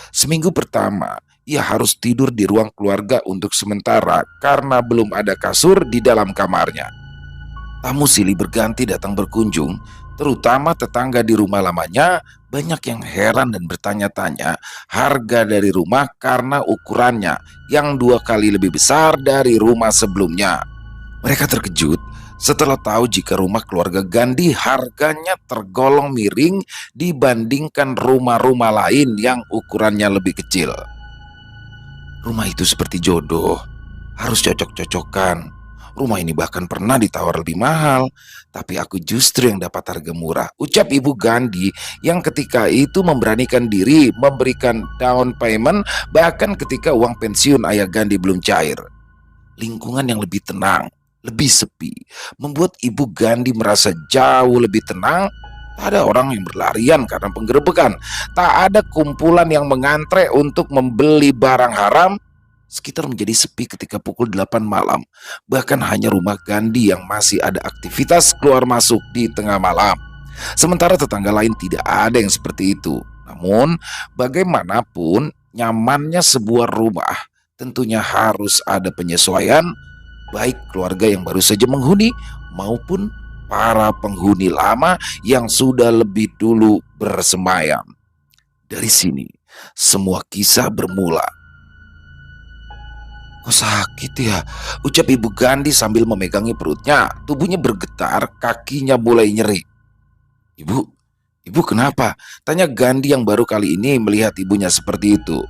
Seminggu pertama, ia harus tidur di ruang keluarga untuk sementara karena belum ada kasur di dalam kamarnya. Tamu silih berganti datang berkunjung, terutama tetangga di rumah lamanya. Banyak yang heran dan bertanya-tanya harga dari rumah karena ukurannya yang 2 kali lebih besar dari rumah sebelumnya. Mereka terkejut setelah tahu jika rumah keluarga Gandhi harganya tergolong miring dibandingkan rumah-rumah lain yang ukurannya lebih kecil. Rumah itu seperti jodoh, harus cocok-cocokan. Rumah ini bahkan pernah ditawar lebih mahal, tapi aku justru yang dapat harga murah, ucap Ibu Gandhi yang ketika itu memberanikan diri memberikan down payment bahkan ketika uang pensiun ayah Gandhi belum cair. Lingkungan yang lebih tenang, lebih sepi, membuat Ibu Gandhi merasa jauh lebih tenang. Tak ada orang yang berlarian karena penggerebekan. Tak ada kumpulan yang mengantre untuk membeli barang haram. Sekitar menjadi sepi ketika pukul 8 malam. Bahkan hanya rumah Gandhi yang masih ada aktivitas keluar masuk di tengah malam. Sementara tetangga lain tidak ada yang seperti itu. Namun, bagaimanapun nyamannya sebuah rumah tentunya harus ada penyesuaian, baik keluarga yang baru saja menghuni maupun para penghuni lama yang sudah lebih dulu bersemayam. Dari sini, semua kisah bermula. "Kok sakit ya?" ucap Ibu Gandhi sambil memegangi perutnya. Tubuhnya bergetar, kakinya mulai nyeri. "Ibu, ibu kenapa?" tanya Gandhi yang baru kali ini melihat ibunya seperti itu.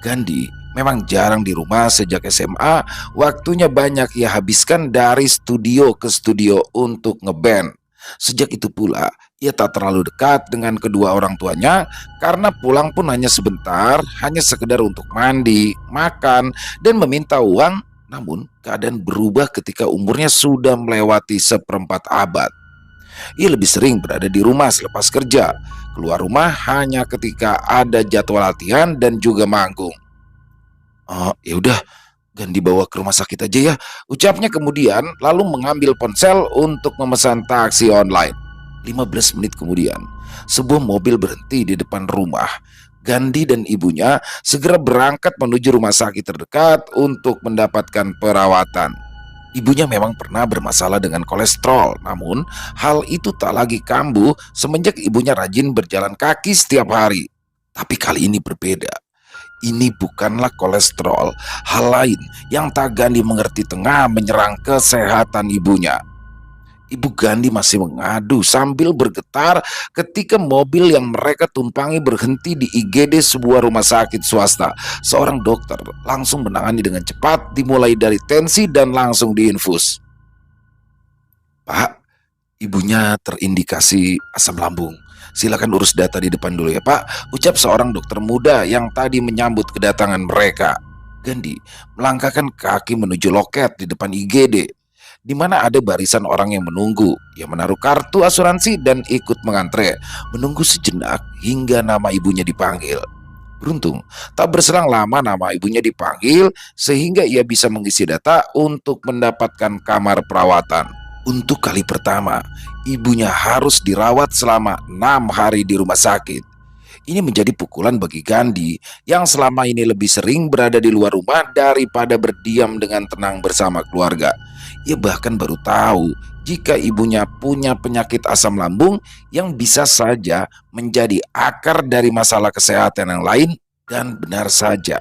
Gandhi memang jarang di rumah sejak SMA, waktunya banyak ia habiskan dari studio ke studio untuk ngeband. Sejak itu pula, ia tak terlalu dekat dengan kedua orang tuanya karena pulang pun hanya sebentar, hanya sekedar untuk mandi, makan, dan meminta uang. Namun, keadaan berubah ketika umurnya sudah melewati seperempat abad. Ia lebih sering berada di rumah selepas kerja, keluar rumah hanya ketika ada jadwal latihan dan juga manggung. "Oh, ya udah, Gandhi bawa ke rumah sakit aja ya," ucapnya kemudian lalu mengambil ponsel untuk memesan taksi online. 15 menit kemudian, sebuah mobil berhenti di depan rumah. Gandhi dan ibunya segera berangkat menuju rumah sakit terdekat untuk mendapatkan perawatan. Ibunya memang pernah bermasalah dengan kolesterol, namun hal itu tak lagi kambuh semenjak ibunya rajin berjalan kaki setiap hari. Tapi kali ini berbeda. Ini bukanlah kolesterol, hal lain yang tak Gandhi mengerti tengah menyerang kesehatan ibunya. Ibu Gandhi masih mengadu sambil bergetar ketika mobil yang mereka tumpangi berhenti di IGD sebuah rumah sakit swasta. Seorang dokter langsung menangani dengan cepat, dimulai dari tensi dan langsung diinfus. "Pak, ibunya terindikasi asam lambung. Silakan urus data di depan dulu ya Pak," ucap seorang dokter muda yang tadi menyambut kedatangan mereka. Gandhi melangkahkan kaki menuju loket di depan IGD, di mana ada barisan orang yang menunggu. Ia menaruh kartu asuransi dan ikut mengantre, menunggu sejenak hingga nama ibunya dipanggil. Beruntung, tak berselang lama nama ibunya dipanggil sehingga ia bisa mengisi data untuk mendapatkan kamar perawatan. Untuk kali pertama, ibunya harus dirawat selama 6 hari di rumah sakit. Ini menjadi pukulan bagi Gandhi yang selama ini lebih sering berada di luar rumah daripada berdiam dengan tenang bersama keluarga. Ia bahkan baru tahu jika ibunya punya penyakit asam lambung yang bisa saja menjadi akar dari masalah kesehatan yang lain. Dan benar saja,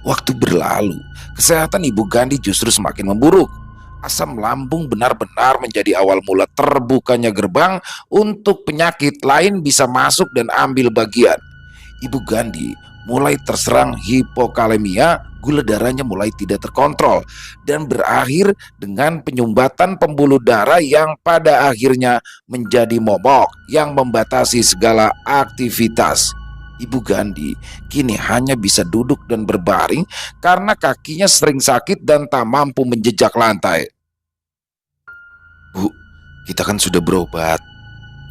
waktu berlalu, kesehatan Ibu Gandhi justru semakin memburuk. Asam lambung benar-benar menjadi awal mula terbukanya gerbang untuk penyakit lain bisa masuk dan ambil bagian. Ibu Gandhi mulai terserang hipokalemia, gula darahnya mulai tidak terkontrol, dan berakhir dengan penyumbatan pembuluh darah yang pada akhirnya menjadi momok yang membatasi segala aktivitas. Ibu Gandhi kini hanya bisa duduk dan berbaring karena kakinya sering sakit dan tak mampu menjejak lantai. "Bu, kita kan sudah berobat.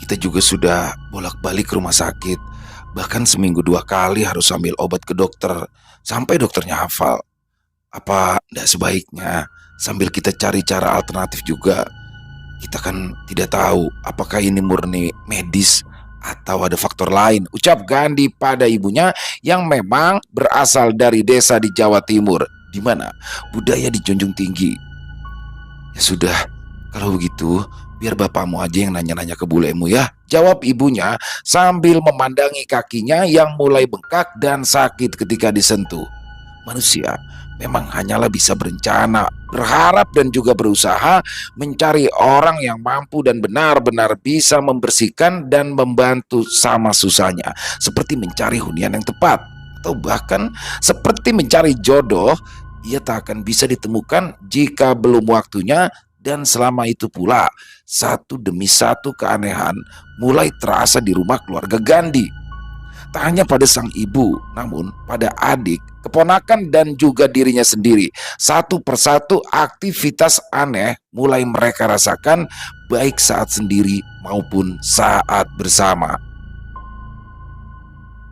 Kita juga sudah bolak-balik ke rumah sakit. Bahkan seminggu 2 kali harus ambil obat ke dokter sampai dokternya hafal. Apa tidak sebaiknya sambil kita cari cara alternatif juga? Kita kan tidak tahu apakah ini murni medis Atau ada faktor lain, ucap Gandhi pada ibunya yang memang berasal dari desa di Jawa Timur, di mana budaya dijunjung tinggi. Ya sudah, kalau begitu biar bapakmu aja yang nanya-nanya ke bulemu ya, jawab ibunya sambil memandangi kakinya yang mulai bengkak dan sakit ketika disentuh. Manusia memang hanyalah bisa berencana, berharap dan juga berusaha mencari orang yang mampu dan benar-benar bisa membersihkan dan membantu sama susahnya, seperti mencari hunian yang tepat atau bahkan seperti mencari jodoh. Ia tak akan bisa ditemukan jika belum waktunya, dan selama itu pula satu demi satu keanehan mulai terasa di rumah keluarga Gandhi. Tak hanya pada sang ibu, namun pada adik, keponakan dan juga dirinya sendiri. Satu persatu aktivitas aneh mulai mereka rasakan, baik saat sendiri maupun saat bersama.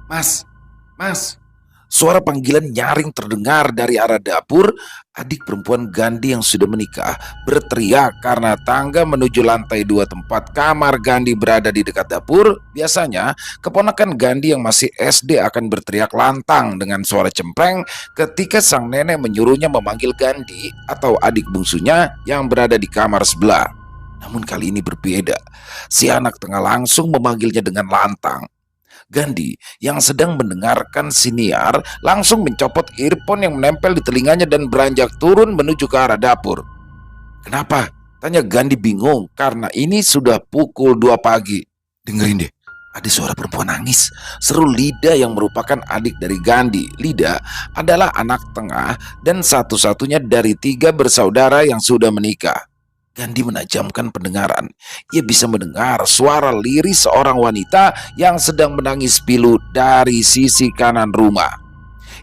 Mas, mas, suara panggilan nyaring terdengar dari arah dapur. Adik perempuan Gandhi yang sudah menikah berteriak karena tangga menuju lantai 2 tempat kamar Gandhi berada di dekat dapur. Biasanya, keponakan Gandhi yang masih SD akan berteriak lantang dengan suara cempreng ketika sang nenek menyuruhnya memanggil Gandhi atau adik bungsunya yang berada di kamar sebelah. Namun kali ini berbeda. Si anak tengah langsung memanggilnya dengan lantang. Gandhi yang sedang mendengarkan siniar langsung mencopot earphone yang menempel di telinganya dan beranjak turun menuju ke arah dapur. "Kenapa?" tanya Gandhi bingung karena ini sudah pukul 2 pagi. "Dengerin deh, ada suara perempuan nangis," seru Lida yang merupakan adik dari Gandhi. Lida adalah anak tengah dan satu-satunya dari 3 bersaudara yang sudah menikah. Gandhi menajamkan pendengaran. Ia bisa mendengar suara lirih seorang wanita yang sedang menangis pilu dari sisi kanan rumah.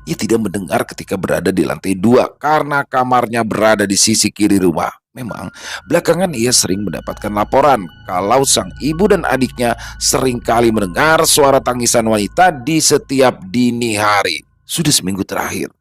Ia tidak mendengar ketika berada di lantai 2 karena kamarnya berada di sisi kiri rumah. Memang, belakangan ia sering mendapatkan laporan kalau sang ibu dan adiknya sering kali mendengar suara tangisan wanita di setiap dini hari. Sudah seminggu terakhir.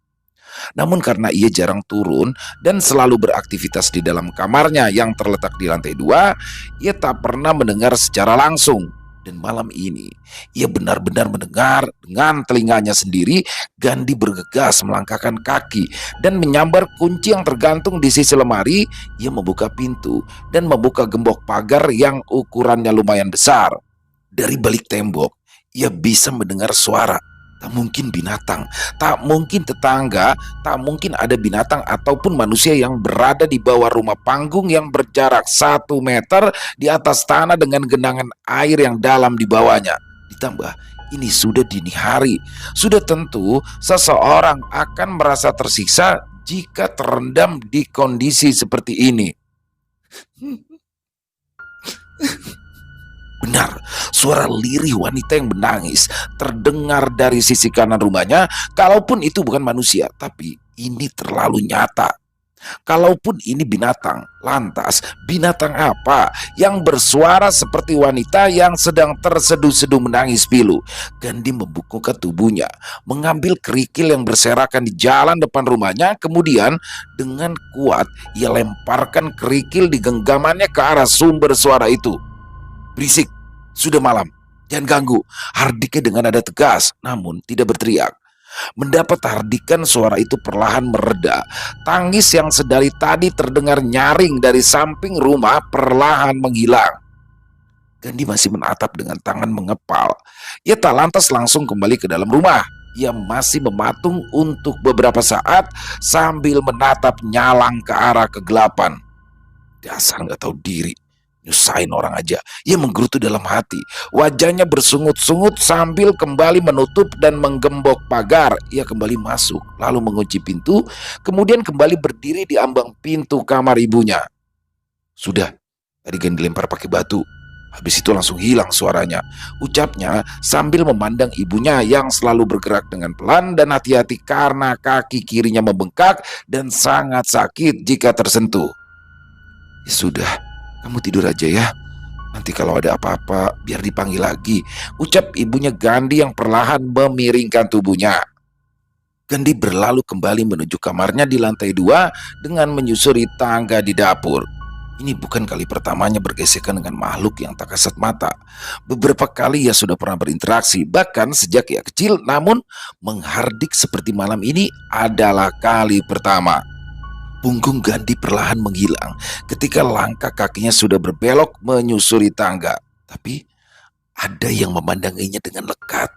Namun karena ia jarang turun dan selalu beraktivitas di dalam kamarnya yang terletak di lantai 2, ia tak pernah mendengar secara langsung. Dan malam ini, ia benar-benar mendengar dengan telinganya sendiri. Gandhi bergegas melangkahkan kaki dan menyambar kunci yang tergantung di sisi lemari. Ia membuka pintu dan membuka gembok pagar yang ukurannya lumayan besar. Dari balik tembok, ia bisa mendengar suara. Tak mungkin binatang, tak mungkin tetangga, tak mungkin ada binatang ataupun manusia yang berada di bawah rumah panggung yang berjarak 1 meter di atas tanah dengan genangan air yang dalam di bawahnya. Ditambah, ini sudah dini hari. Sudah tentu seseorang akan merasa tersiksa jika terendam di kondisi seperti ini. Benar, suara lirih wanita yang menangis terdengar dari sisi kanan rumahnya. Kalaupun itu bukan manusia, tapi ini terlalu nyata. Kalaupun ini binatang, lantas binatang apa yang bersuara seperti wanita yang sedang terseduh-seduh menangis pilu? Gandhi membungkukkan tubuhnya, mengambil kerikil yang berserakan di jalan depan rumahnya. Kemudian dengan kuat ia lemparkan kerikil di genggamannya ke arah sumber suara itu. "Berisik, sudah malam, jangan ganggu," hardiknya dengan nada tegas namun tidak berteriak. Mendapat hardikan, suara itu perlahan mereda. Tangis yang sedari tadi terdengar nyaring dari samping rumah perlahan menghilang. Gandhi masih menatap dengan tangan mengepal. Ia tak lantas langsung kembali ke dalam rumah. Ia masih mematung untuk beberapa saat sambil menatap nyalang ke arah kegelapan. Dasar nggak tahu diri, nyusahin orang aja. Ia menggerutu dalam hati. Wajahnya bersungut-sungut sambil kembali menutup dan menggembok pagar. Ia kembali masuk, lalu mengunci pintu, kemudian kembali berdiri di ambang pintu kamar ibunya. "Sudah, tadi kan dilempar pakai batu. Habis itu langsung hilang suaranya," ucapnya sambil memandang ibunya yang selalu bergerak dengan pelan dan hati-hati karena kaki kirinya membengkak dan sangat sakit jika tersentuh. "Ya sudah, kamu tidur aja ya. Nanti kalau ada apa-apa biar dipanggil lagi," ucap ibunya Gandhi yang perlahan memiringkan tubuhnya. Gandhi berlalu kembali menuju kamarnya di lantai 2 dengan menyusuri tangga di dapur. Ini bukan kali pertamanya bergesekan dengan makhluk yang tak kasat mata. Beberapa kali ia sudah pernah berinteraksi, bahkan sejak ia kecil, namun menghardik seperti malam ini adalah kali pertama. Punggung Gandhi perlahan menghilang ketika langkah kakinya sudah berbelok menyusuri tangga. Tapi ada yang memandanginya dengan lekat.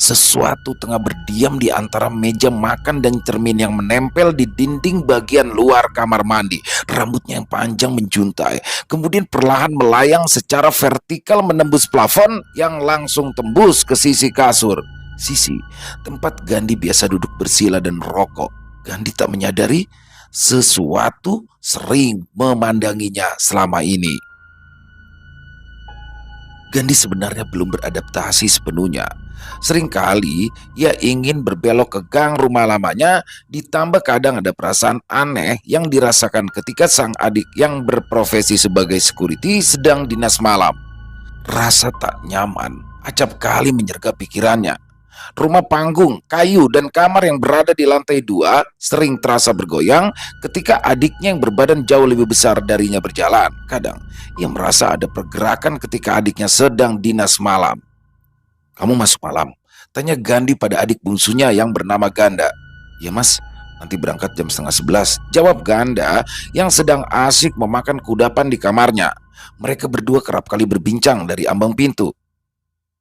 Sesuatu tengah berdiam di antara meja makan dan cermin yang menempel di dinding bagian luar kamar mandi. Rambutnya yang panjang menjuntai, kemudian perlahan melayang secara vertikal menembus plafon yang langsung tembus ke sisi kasur. Sisi tempat Gandhi biasa duduk bersila dan merokok. Gandhi tak menyadari sesuatu sering memandanginya selama ini. Gandhi sebenarnya belum beradaptasi sepenuhnya. Seringkali ia ingin berbelok ke gang rumah lamanya, ditambah kadang ada perasaan aneh yang dirasakan ketika sang adik yang berprofesi sebagai security sedang dinas malam. Rasa tak nyaman acap kali menyergap pikirannya. Rumah panggung, kayu, dan kamar yang berada di lantai 2 sering terasa bergoyang ketika adiknya yang berbadan jauh lebih besar darinya berjalan. Kadang ia merasa ada pergerakan ketika adiknya sedang dinas malam. "Kamu masuk malam?" tanya Gandhi pada adik bungsunya yang bernama Ganda. "Ya mas, nanti berangkat jam setengah 11," jawab Ganda yang sedang asik memakan kudapan di kamarnya. Mereka berdua kerap kali berbincang dari ambang pintu.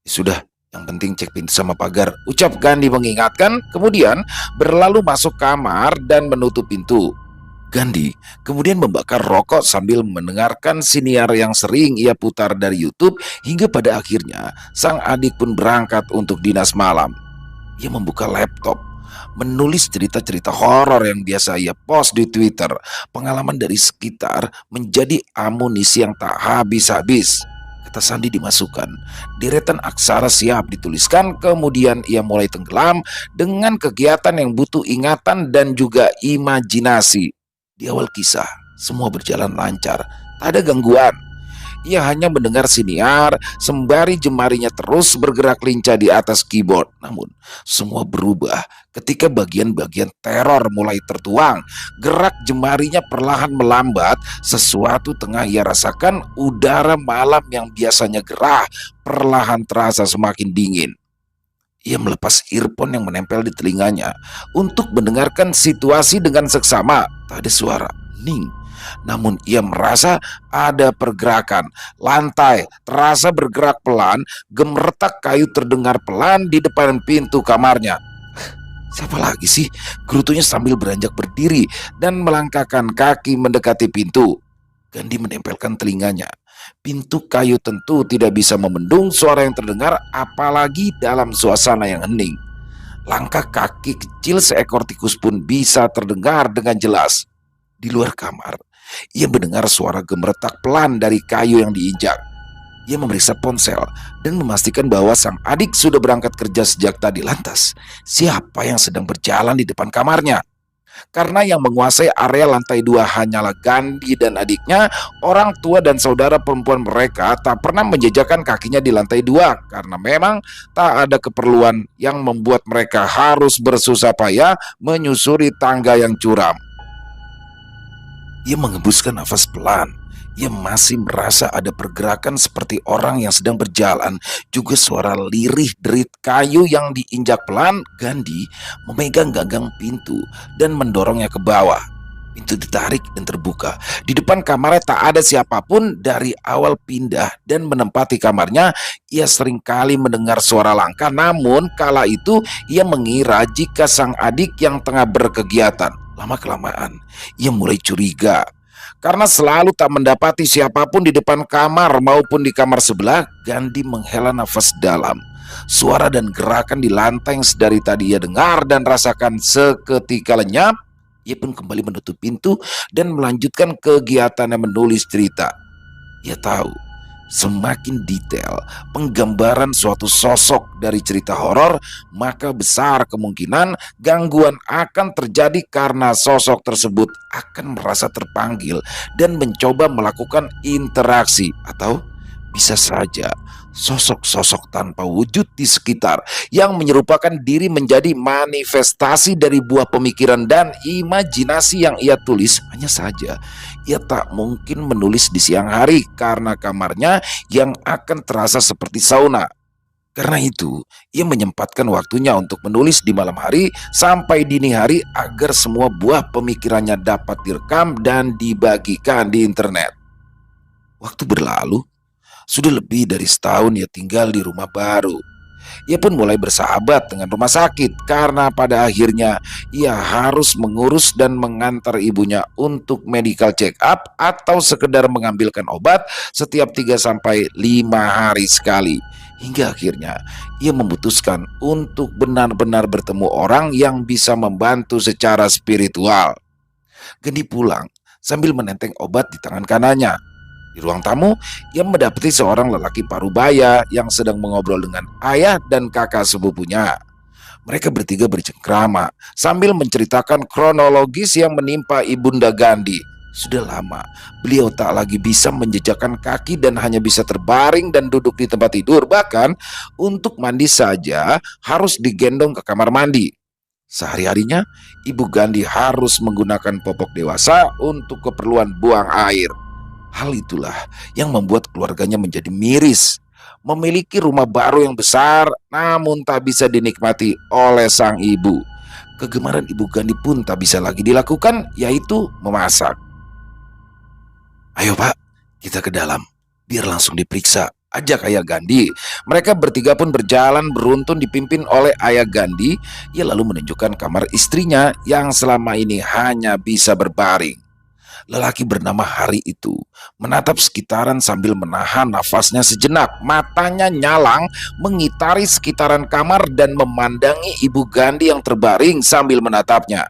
"Sudah, yang penting cek pintu sama pagar," ucap Gandhi mengingatkan, kemudian berlalu masuk kamar dan menutup pintu. Gandhi kemudian membakar rokok sambil mendengarkan siniar yang sering ia putar dari YouTube hingga pada akhirnya sang adik pun berangkat untuk dinas malam. Ia membuka laptop, menulis cerita-cerita horor yang biasa ia post di Twitter. Pengalaman dari sekitar menjadi amunisi yang tak habis-habis. Kata sandi dimasukkan, deretan aksara siap dituliskan, kemudian ia mulai tenggelam dengan kegiatan yang butuh ingatan dan juga imajinasi. Di awal kisah, semua berjalan lancar, tak ada gangguan. Ia hanya mendengar siniar sembari jemarinya terus bergerak lincah di atas keyboard. Namun, semua berubah ketika bagian-bagian teror mulai tertuang. Gerak jemarinya perlahan melambat, sesuatu tengah ia rasakan. Udara malam yang biasanya gerah perlahan terasa semakin dingin. Ia melepas earphone yang menempel di telinganya untuk mendengarkan situasi dengan seksama. Tak ada suara, hening. Namun ia merasa ada pergerakan. Lantai terasa bergerak pelan, gemeretak kayu terdengar pelan di depan pintu kamarnya. "Siapa lagi sih?" gerutunya sambil beranjak berdiri dan melangkahkan kaki mendekati pintu. Gandhi menempelkan telinganya. Pintu kayu tentu tidak bisa membendung suara yang terdengar, apalagi dalam suasana yang hening. Langkah kaki kecil seekor tikus pun bisa terdengar dengan jelas. Di luar kamar, ia mendengar suara gemeretak pelan dari kayu yang diinjak. Ia memeriksa ponsel dan memastikan bahwa sang adik sudah berangkat kerja sejak tadi. Lantas, siapa yang sedang berjalan di depan kamarnya? Karena yang menguasai area lantai 2 hanyalah Gandhi dan adiknya, orang tua dan saudara perempuan mereka tak pernah menjejakkan kakinya di lantai 2 karena memang tak ada keperluan yang membuat mereka harus bersusah payah menyusuri tangga yang curam. Ia mengembuskan nafas pelan. Ia masih merasa ada pergerakan seperti orang yang sedang berjalan. Juga suara lirih derit kayu yang diinjak pelan. Gandhi memegang gagang pintu dan mendorongnya ke bawah. Pintu ditarik dan terbuka. Di depan kamarnya tak ada siapapun. Dari awal pindah dan menempati kamarnya, ia seringkali mendengar suara langkah. Namun kala itu ia mengira jika sang adik yang tengah berkegiatan. Lama-kelamaan ia mulai curiga. Karena selalu tak mendapati siapapun di depan kamar maupun di kamar sebelah. Gandhi menghela nafas dalam. Suara dan gerakan di lantai yang sedari tadi ia dengar dan rasakan seketika lenyap. Ia pun kembali menutup pintu dan melanjutkan kegiatannya menulis cerita. Ia tahu, semakin detail penggambaran suatu sosok dari cerita horor, maka besar kemungkinan gangguan akan terjadi karena sosok tersebut akan merasa terpanggil dan mencoba melakukan interaksi, atau bisa saja Sosok-sosok tanpa wujud di sekitar yang menyerupakan diri menjadi manifestasi dari buah pemikiran dan imajinasi yang ia tulis. Hanya saja ia tak mungkin menulis di siang hari karena kamarnya yang akan terasa seperti sauna. Karena itu, ia menyempatkan waktunya untuk menulis di malam hari sampai dini hari agar semua buah pemikirannya dapat direkam dan dibagikan di internet. Waktu berlalu, sudah lebih dari setahun ia tinggal di rumah baru. Ia pun mulai bersahabat dengan rumah sakit karena pada akhirnya ia harus mengurus dan mengantar ibunya untuk medical check up atau sekedar mengambilkan obat setiap 3 sampai 5 hari sekali. Hingga akhirnya ia memutuskan untuk benar-benar bertemu orang yang bisa membantu secara spiritual. Gandhi pulang sambil menenteng obat di tangan kanannya. Di ruang tamu, ia mendapati seorang lelaki parubaya yang sedang mengobrol dengan ayah dan kakak sepupunya. Mereka bertiga bercengkrama sambil menceritakan kronologis yang menimpa Ibunda Gandhi. Sudah lama, beliau tak lagi bisa menjejakkan kaki dan hanya bisa terbaring dan duduk di tempat tidur. Bahkan untuk mandi saja harus digendong ke kamar mandi. Sehari-harinya, Ibu Gandhi harus menggunakan popok dewasa untuk keperluan buang air. Hal itulah yang membuat keluarganya menjadi miris. Memiliki rumah baru yang besar namun tak bisa dinikmati oleh sang ibu. Kegemaran Ibu Gandhi pun tak bisa lagi dilakukan, yaitu memasak. "Ayo Pak, kita ke dalam, biar langsung diperiksa," ajak Ayah Gandhi. Mereka bertiga pun berjalan beruntun dipimpin oleh Ayah Gandhi. Ia lalu menunjukkan kamar istrinya yang selama ini hanya bisa berbaring. Lelaki bernama Hari itu menatap sekitaran sambil menahan nafasnya sejenak. Matanya nyalang mengitari sekitaran kamar dan memandangi Ibu Gandhi yang terbaring sambil menatapnya.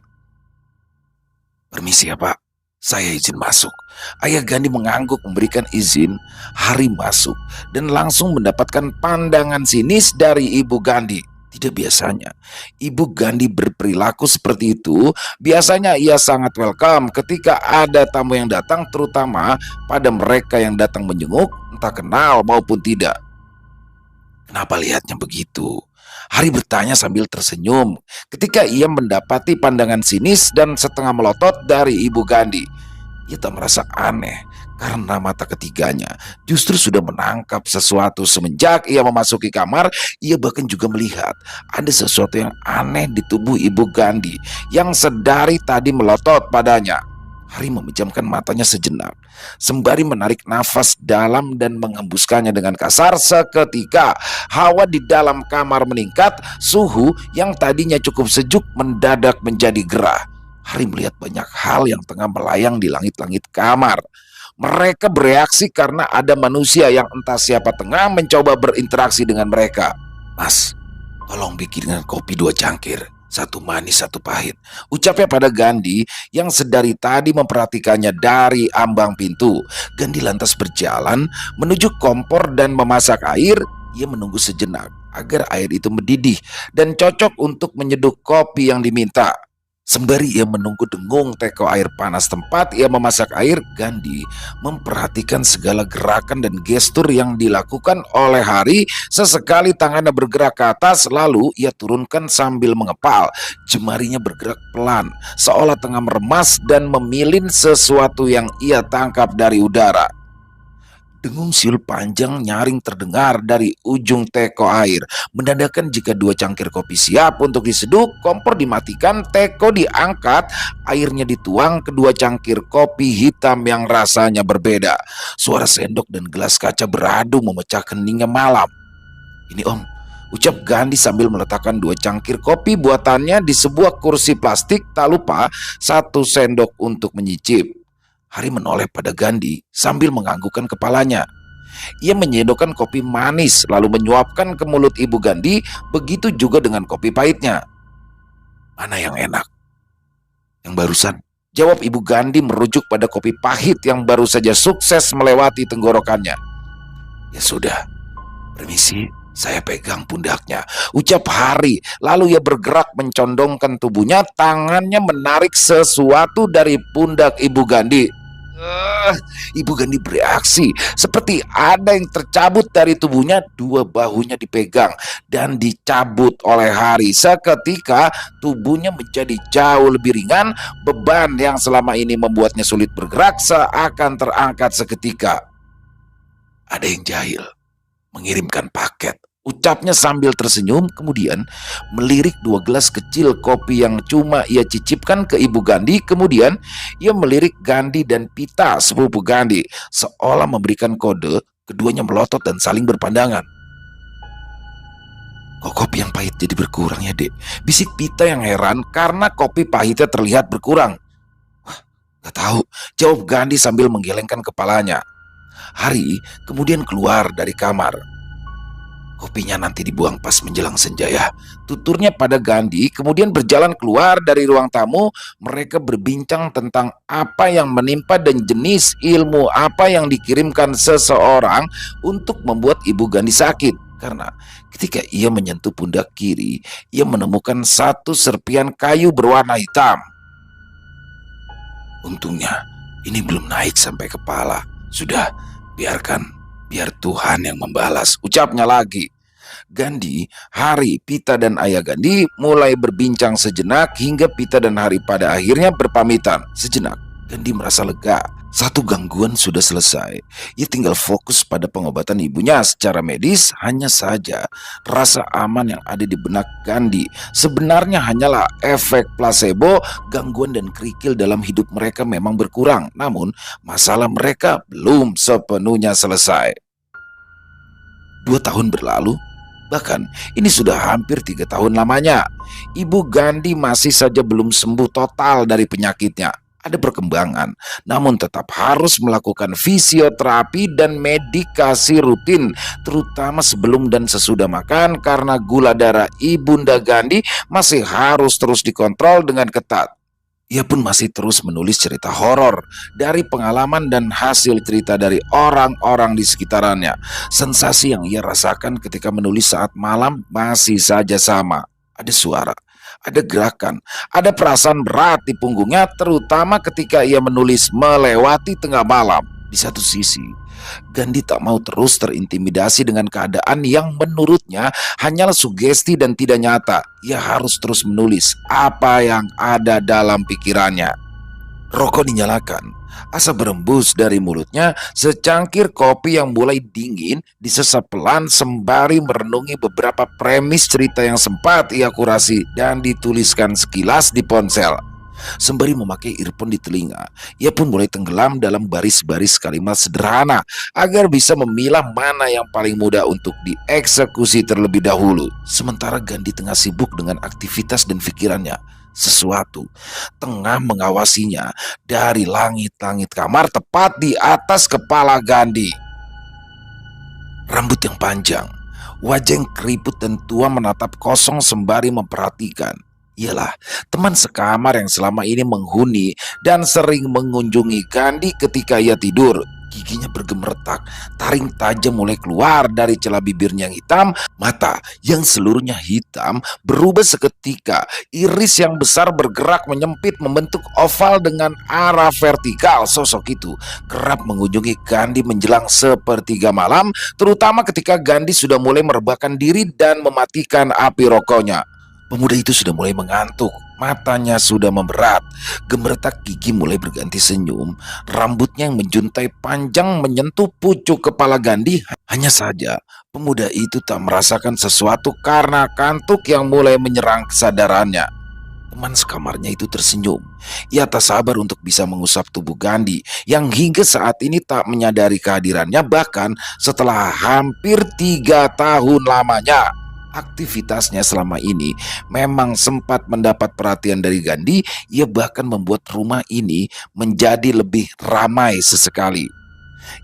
"Permisi ya Pak, saya izin masuk." Ayah Gandhi mengangguk memberikan izin. Hari masuk dan langsung mendapatkan pandangan sinis dari Ibu Gandhi. Tidak biasanya Ibu Gandhi berperilaku seperti itu. Biasanya ia sangat welcome ketika ada tamu yang datang, terutama pada mereka yang datang menjenguk, entah kenal maupun tidak. "Kenapa lihatnya begitu?" Hari bertanya sambil tersenyum ketika ia mendapati pandangan sinis dan setengah melotot dari Ibu Gandhi. Ia tak merasa aneh karena mata ketiganya justru sudah menangkap sesuatu. Semenjak ia memasuki kamar, ia bahkan juga melihat ada sesuatu yang aneh di tubuh Ibu Gandhi yang sedari tadi melotot padanya. Hari memejamkan matanya sejenak sembari menarik nafas dalam dan mengembuskannya dengan kasar. Seketika hawa di dalam kamar meningkat. Suhu yang tadinya cukup sejuk mendadak menjadi gerah. Hari melihat banyak hal yang tengah melayang di langit-langit kamar. Mereka bereaksi karena ada manusia yang entah siapa tengah mencoba berinteraksi dengan mereka. "Mas, tolong bikinkan kopi 2 cangkir, satu manis satu pahit," ucapnya pada Gandhi yang sedari tadi memperhatikannya dari ambang pintu. Gandhi lantas berjalan menuju kompor dan memasak air. Ia menunggu sejenak agar air itu mendidih dan cocok untuk menyeduh kopi yang diminta. Sembari ia menunggu dengung teko air panas tempat ia memasak air, Gandhi memperhatikan segala gerakan dan gestur yang dilakukan oleh Hari. Sesekali tangannya bergerak ke atas, lalu ia turunkan sambil mengepal. Jemarinya bergerak pelan, seolah tengah meremas dan memilin sesuatu yang ia tangkap dari udara. Dengung siul panjang nyaring terdengar dari ujung teko air. Menandakan jika 2 cangkir kopi siap untuk diseduh. Kompor dimatikan, teko diangkat, airnya dituang ke 2 cangkir kopi hitam yang rasanya berbeda. Suara sendok dan gelas kaca beradu memecah keningnya malam. "Ini Om," ucap Gandhi sambil meletakkan 2 cangkir kopi buatannya di sebuah kursi plastik. Tak lupa 1 sendok untuk menyicip. Hari menoleh pada Gandhi sambil menganggukkan kepalanya. Ia menyendokkan kopi manis lalu menyuapkan ke mulut Ibu Gandhi. Begitu juga dengan kopi pahitnya. "Mana yang enak?" "Yang barusan," jawab Ibu Gandhi merujuk pada kopi pahit yang baru saja sukses melewati tenggorokannya. "Ya sudah, permisi, saya pegang pundaknya," ucap Hari. Lalu ia bergerak mencondongkan tubuhnya. Tangannya menarik sesuatu dari pundak Ibu Gandhi. Eh, Ibu Gandhi bereaksi seperti ada yang tercabut dari tubuhnya, dua bahunya dipegang dan dicabut oleh Hari. Seketika tubuhnya menjadi jauh lebih ringan, beban yang selama ini membuatnya sulit bergerak seakan terangkat seketika. Ada yang jahil mengirimkan paket, ucapnya sambil tersenyum, kemudian melirik dua gelas kecil kopi yang cuma ia cicipkan ke Ibu Gandhi. Kemudian ia melirik Gandhi dan Pita, sepupu Gandhi, seolah memberikan kode. Keduanya melotot dan saling berpandangan. Kok kopi yang pahit jadi berkurang ya, Dek? Bisik Pita yang heran karena kopi pahitnya terlihat berkurang. Wah, gak tahu, jawab Gandhi sambil menggelengkan kepalanya. Hari kemudian keluar dari kamar. Kopinya nanti dibuang pas menjelang senja ya, tuturnya pada Gandhi. Kemudian berjalan keluar dari ruang tamu. Mereka berbincang tentang apa yang menimpa dan jenis ilmu apa yang dikirimkan seseorang untuk membuat Ibu Gandhi sakit. Karena ketika ia menyentuh pundak kiri, ia menemukan satu serpian kayu berwarna hitam. Untungnya ini belum naik sampai kepala. Sudah, biar Tuhan yang membalas, ucapnya lagi. Gandhi, Hari, Pita, dan Ayah Gandhi mulai berbincang sejenak hingga Pita dan Hari pada akhirnya berpamitan. Sejenak, Gandhi merasa lega. Satu gangguan sudah selesai. Ia tinggal fokus pada pengobatan ibunya secara medis. Hanya saja rasa aman yang ada di benak Gandhi sebenarnya hanyalah efek placebo. Gangguan dan kerikil dalam hidup mereka memang berkurang, namun masalah mereka belum sepenuhnya selesai. 2 tahun berlalu, bahkan ini sudah hampir 3 tahun lamanya. Ibu Gandhi masih saja belum sembuh total dari penyakitnya. Ada perkembangan, namun tetap harus melakukan fisioterapi dan medikasi rutin, terutama sebelum dan sesudah makan, karena gula darah Ibunda Gandhi masih harus terus dikontrol dengan ketat. Ia pun masih terus menulis cerita horor dari pengalaman dan hasil cerita dari orang-orang di sekitarannya. Sensasi yang ia rasakan ketika menulis saat malam masih saja sama. Ada suara, ada gerakan, ada perasaan berat di punggungnya, terutama ketika ia menulis melewati tengah malam. Di satu sisi, Gandhi tak mau terus terintimidasi dengan keadaan yang menurutnya hanyalah sugesti dan tidak nyata. Ia harus terus menulis apa yang ada dalam pikirannya. Rokok dinyalakan, asap berembus dari mulutnya. Secangkir kopi yang mulai dingin disesap pelan sembari merenungi beberapa premis cerita yang sempat ia kurasi dan dituliskan sekilas di ponsel. Sembari memakai earphone di telinga, ia pun mulai tenggelam dalam baris-baris kalimat sederhana agar bisa memilah mana yang paling mudah untuk dieksekusi terlebih dahulu. Sementara Gandhi tengah sibuk dengan aktivitas dan pikirannya, sesuatu tengah mengawasinya dari langit-langit kamar tepat di atas kepala Gandhi. Rambut yang panjang, wajah yang keriput dan tua menatap kosong sembari memperhatikan. Ialah teman sekamar yang selama ini menghuni dan sering mengunjungi Gandhi ketika ia tidur. Giginya bergemeretak, taring tajam mulai keluar dari celah bibirnya yang hitam. Mata yang seluruhnya hitam berubah seketika. Iris yang besar bergerak menyempit membentuk oval dengan arah vertikal. Sosok itu kerap mengunjungi Gandhi menjelang sepertiga malam, terutama ketika Gandhi sudah mulai merebahkan diri dan mematikan api rokoknya. Pemuda itu sudah mulai mengantuk, matanya sudah memberat, gemeretak gigi mulai berganti senyum, rambutnya yang menjuntai panjang menyentuh pucuk kepala Gandhi. Hanya saja, pemuda itu tak merasakan sesuatu karena kantuk yang mulai menyerang kesadarannya. Teman sekamarnya itu tersenyum. Ia tak sabar untuk bisa mengusap tubuh Gandhi yang hingga saat ini tak menyadari kehadirannya, bahkan setelah hampir 3 tahun lamanya. Aktivitasnya selama ini memang sempat mendapat perhatian dari Gandhi. Ia bahkan membuat rumah ini menjadi lebih ramai sesekali.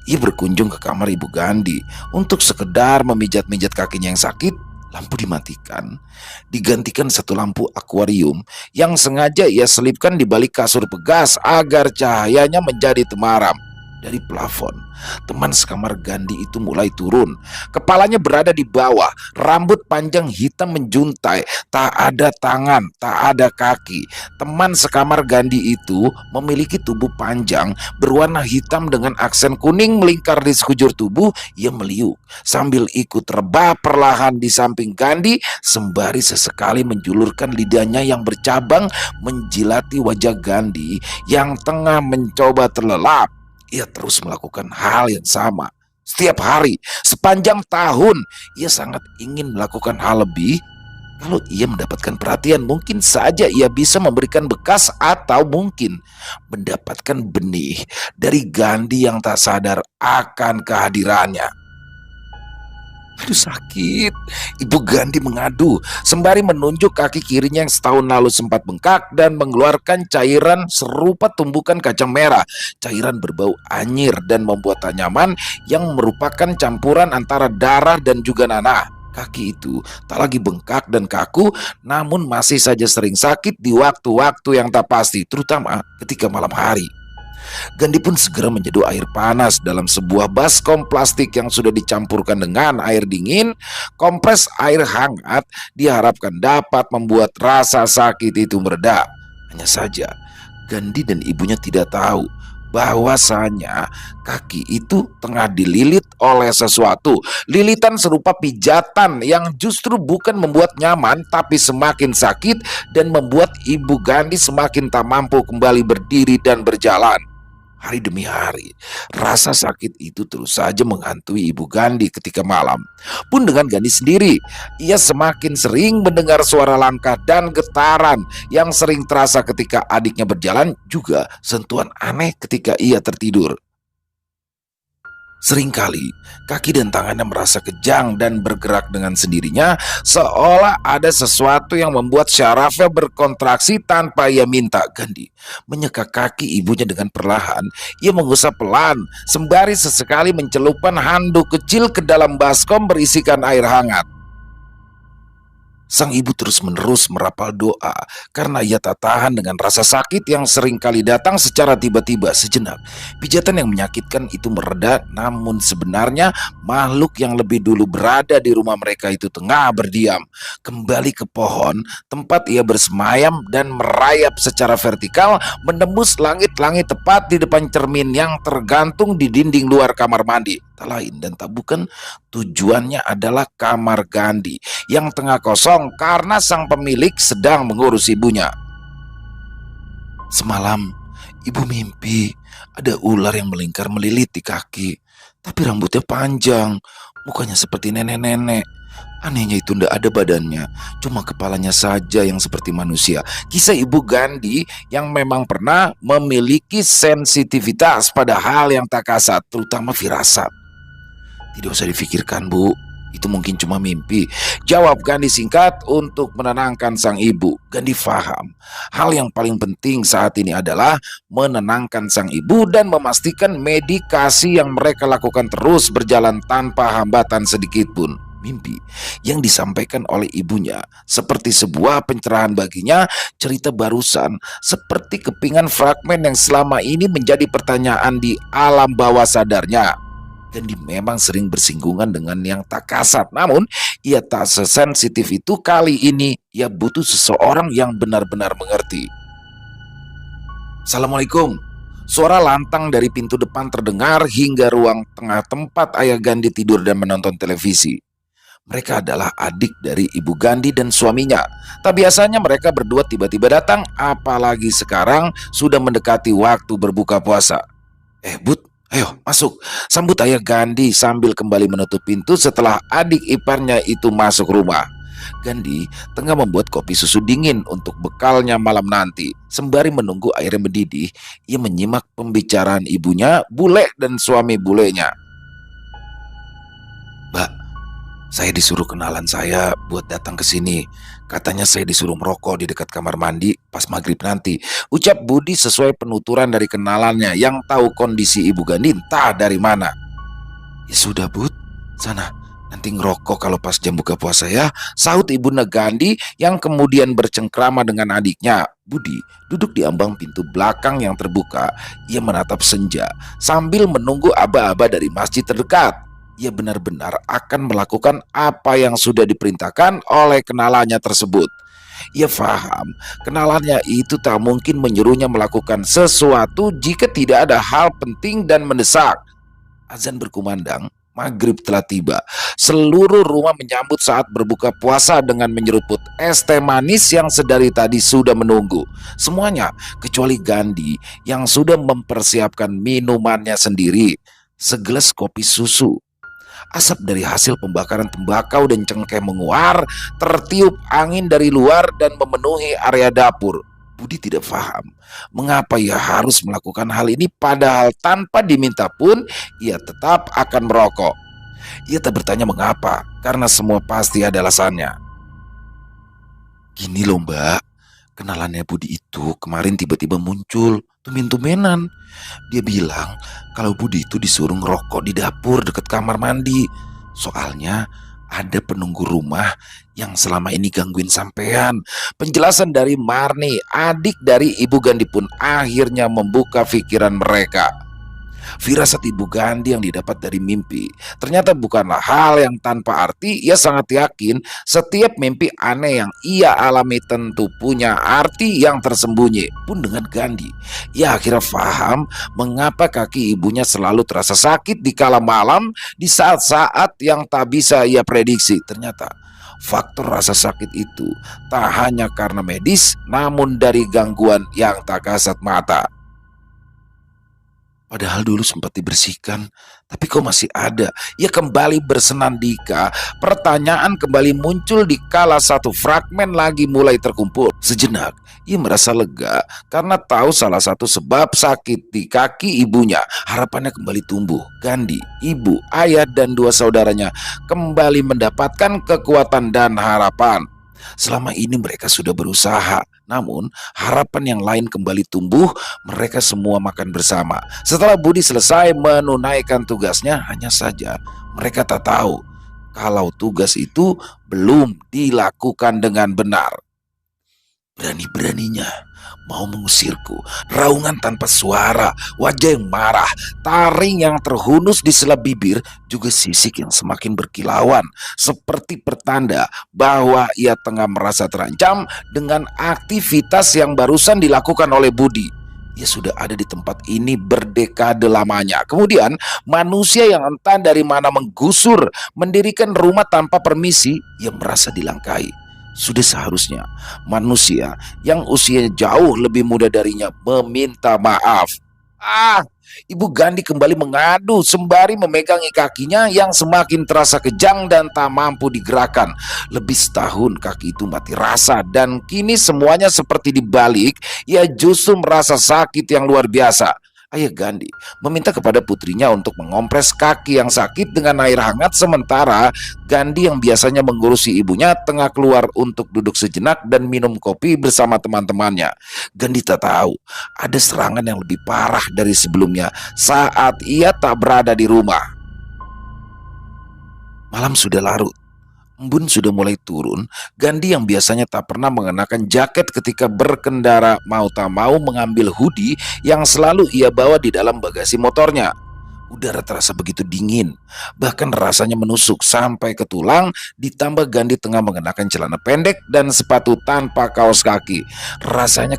Ia berkunjung ke kamar Ibu Gandhi untuk sekedar memijat-mijat kakinya yang sakit. Lampu dimatikan, digantikan satu lampu akuarium yang sengaja ia selipkan di balik kasur pegas agar cahayanya menjadi temaram. Dari plafon, teman sekamar Gandhi itu mulai turun. Kepalanya berada di bawah, rambut panjang hitam menjuntai, tak ada tangan, tak ada kaki. Teman sekamar Gandhi itu memiliki tubuh panjang, berwarna hitam dengan aksen kuning melingkar di sekujur tubuh. Ia meliuk sambil ikut rebah perlahan di samping Gandhi, sembari sesekali menjulurkan lidahnya yang bercabang menjilati wajah Gandhi yang tengah mencoba terlelap. Ia terus melakukan hal yang sama. Setiap hari, sepanjang tahun, ia sangat ingin melakukan hal lebih. Kalau ia mendapatkan perhatian, mungkin saja ia bisa memberikan bekas atau mungkin mendapatkan benih dari Gandhi yang tak sadar akan kehadirannya. Aduh sakit, Ibu Gandhi mengadu sembari menunjuk kaki kirinya yang setahun lalu sempat bengkak dan mengeluarkan cairan serupa tumbukan kacang merah. Cairan berbau anyir dan membuat tak nyaman yang merupakan campuran antara darah dan juga nanah. Kaki itu tak lagi bengkak dan kaku, namun masih saja sering sakit di waktu-waktu yang tak pasti, terutama ketika malam hari. Gandhi pun segera menyeduh air panas dalam sebuah baskom plastik yang sudah dicampurkan dengan air dingin. Kompres air hangat diharapkan dapat membuat rasa sakit itu mereda. Hanya saja Gandhi dan ibunya tidak tahu bahwasanya kaki itu tengah dililit oleh sesuatu. Lilitan serupa pijatan yang justru bukan membuat nyaman tapi semakin sakit dan membuat Ibu Gandhi semakin tak mampu kembali berdiri dan berjalan. Hari demi hari, rasa sakit itu terus saja menghantui Ibu Gandhi ketika malam. Pun dengan Gandhi sendiri, ia semakin sering mendengar suara langkah dan getaran yang sering terasa ketika adiknya berjalan, juga sentuhan aneh ketika ia tertidur. Seringkali kaki dan tangannya merasa kejang dan bergerak dengan sendirinya, seolah ada sesuatu yang membuat syarafnya berkontraksi tanpa ia minta. Gandhi menyeka kaki ibunya dengan perlahan. Ia mengusap pelan sembari sesekali mencelupkan handuk kecil ke dalam baskom berisikan air hangat. Sang ibu terus-menerus merapal doa karena ia tak tahan dengan rasa sakit yang sering kali datang secara tiba-tiba. Sejenak, pijatan yang menyakitkan itu mereda, namun sebenarnya makhluk yang lebih dulu berada di rumah mereka itu tengah berdiam. Kembali ke pohon, tempat ia bersemayam dan merayap secara vertikal, menembus langit-langit tepat di depan cermin yang tergantung di dinding luar kamar mandi. Tak lain dan tak bukan, tujuannya adalah kamar Gandhi yang tengah kosong karena sang pemilik sedang mengurus ibunya. Semalam, ibu mimpi ada ular yang melingkar melilit di kaki, tapi rambutnya panjang, mukanya seperti nenek-nenek. Anehnya itu tidak ada badannya, cuma kepalanya saja yang seperti manusia. Kisah Ibu Gandhi yang memang pernah memiliki sensitivitas pada hal yang tak kasat, terutama firasat. Tidak usah difikirkan, Bu. Itu mungkin cuma mimpi, jawab Gandhi singkat untuk menenangkan sang ibu. Gandhi faham hal yang paling penting saat ini adalah menenangkan sang ibu dan memastikan medikasi yang mereka lakukan terus berjalan tanpa hambatan sedikit pun. Mimpi yang disampaikan oleh ibunya seperti sebuah pencerahan baginya. Cerita barusan seperti kepingan fragmen yang selama ini menjadi pertanyaan di alam bawah sadarnya. Gandhi memang sering bersinggungan dengan yang tak kasat, namun ia tak sesensitif itu. Kali ini ia butuh seseorang yang benar-benar mengerti. Assalamualaikum. Suara lantang dari pintu depan terdengar hingga ruang tengah tempat ayah Gandhi tidur dan menonton televisi. Mereka adalah adik dari Ibu Gandhi dan suaminya. Tak biasanya mereka berdua tiba-tiba datang, apalagi sekarang sudah mendekati waktu berbuka puasa. Bud, ayo masuk, sambut ayah Gandhi sambil kembali menutup pintu setelah adik iparnya itu masuk rumah. Gandhi tengah membuat kopi susu dingin untuk bekalnya malam nanti. Sembari menunggu airnya mendidih, ia menyimak pembicaraan ibunya, bule dan suami bulenya. Mbak, saya disuruh kenalan saya buat datang ke sini. Katanya saya disuruh merokok di dekat kamar mandi pas maghrib nanti, ucap Budi sesuai penuturan dari kenalannya yang tahu kondisi Ibu Gandhi entah dari mana. Ya sudah, Bud, sana Nanti ngerokok kalau pas jam buka puasa ya, sahut Ibunda Gandhi yang kemudian bercengkrama dengan adiknya. Budi duduk di ambang pintu belakang yang terbuka. Ia menatap senja sambil menunggu aba-aba dari masjid terdekat. Ia benar-benar akan melakukan apa yang sudah diperintahkan oleh kenalannya tersebut. Ia faham kenalannya itu tak mungkin menyuruhnya melakukan sesuatu jika tidak ada hal penting dan mendesak. Azan berkumandang, maghrib telah tiba. Seluruh rumah menyambut saat berbuka puasa dengan menyeruput es teh manis yang sedari tadi sudah menunggu. Semuanya, kecuali Gandhi yang sudah mempersiapkan minumannya sendiri. Segelas kopi susu. Asap dari hasil pembakaran tembakau dan cengkeh menguar, tertiup angin dari luar dan memenuhi area dapur. Budi tidak paham mengapa ia harus melakukan hal ini padahal tanpa diminta pun ia tetap akan merokok. Ia tak bertanya mengapa karena semua pasti ada alasannya. Gini loh mbak, kenalannya Budi itu kemarin tiba-tiba muncul, tumben-tumbenan. Dia bilang kalau Budi itu disuruh ngerokok di dapur dekat kamar mandi. Soalnya ada penunggu rumah yang selama ini gangguin sampean. Penjelasan dari Marni, adik dari Ibu Gandhi pun akhirnya membuka pikiran mereka. Firasat Ibu Gandhi yang didapat dari mimpi ternyata bukanlah hal yang tanpa arti. Ia sangat yakin setiap mimpi aneh yang ia alami tentu punya arti yang tersembunyi. Pun dengan Gandhi, ia akhirnya paham mengapa kaki ibunya selalu terasa sakit di kala malam di saat-saat yang tak bisa ia prediksi. Ternyata faktor rasa sakit itu tak hanya karena medis, namun dari gangguan yang tak kasat mata. Padahal dulu sempat dibersihkan, tapi kok masih ada? Ia kembali bersenandika. Pertanyaan kembali muncul di kala satu fragmen lagi mulai terkumpul. Sejenak, ia merasa lega karena tahu salah satu sebab sakit di kaki ibunya. Harapannya kembali tumbuh. Gandhi, ibu, ayah, dan dua saudaranya kembali mendapatkan kekuatan dan harapan. Selama ini mereka sudah berusaha, namun harapan yang lain kembali tumbuh. Mereka semua makan bersama. Setelah Budi selesai menunaikan tugasnya, hanya saja mereka tak tahu kalau tugas itu belum dilakukan dengan benar. Berani-beraninya mau mengusirku. Raungan tanpa suara, wajah yang marah, taring yang terhunus di sela bibir, juga sisik yang semakin berkilauan, seperti pertanda bahwa ia tengah merasa terancam dengan aktivitas yang barusan dilakukan oleh Budi. Ia sudah ada di tempat ini berdekade lamanya. Kemudian manusia yang entah dari mana menggusur, mendirikan rumah tanpa permisi, ia merasa dilangkai. Sudah seharusnya manusia yang usianya jauh lebih muda darinya meminta maaf. Ah, Ibu Gandhi kembali mengadu sembari memegangi kakinya yang semakin terasa kejang dan tak mampu digerakkan. Lebih setahun kaki itu mati rasa dan kini semuanya seperti dibalik. Ia justru merasa sakit yang luar biasa. Ayah Gandhi meminta kepada putrinya untuk mengompres kaki yang sakit dengan air hangat, sementara Gandhi yang biasanya mengurusi ibunya tengah keluar untuk duduk sejenak dan minum kopi bersama teman-temannya. Gandhi tak tahu ada serangan yang lebih parah dari sebelumnya saat ia tak berada di rumah. Malam sudah larut. Embun sudah mulai turun. Gandhi yang biasanya tak pernah mengenakan jaket ketika berkendara mau tak mau mengambil hoodie yang selalu ia bawa di dalam bagasi motornya. Udara terasa begitu dingin, bahkan rasanya menusuk sampai ke tulang. Ditambah Gandhi tengah mengenakan celana pendek dan sepatu tanpa kaos kaki. Rasanya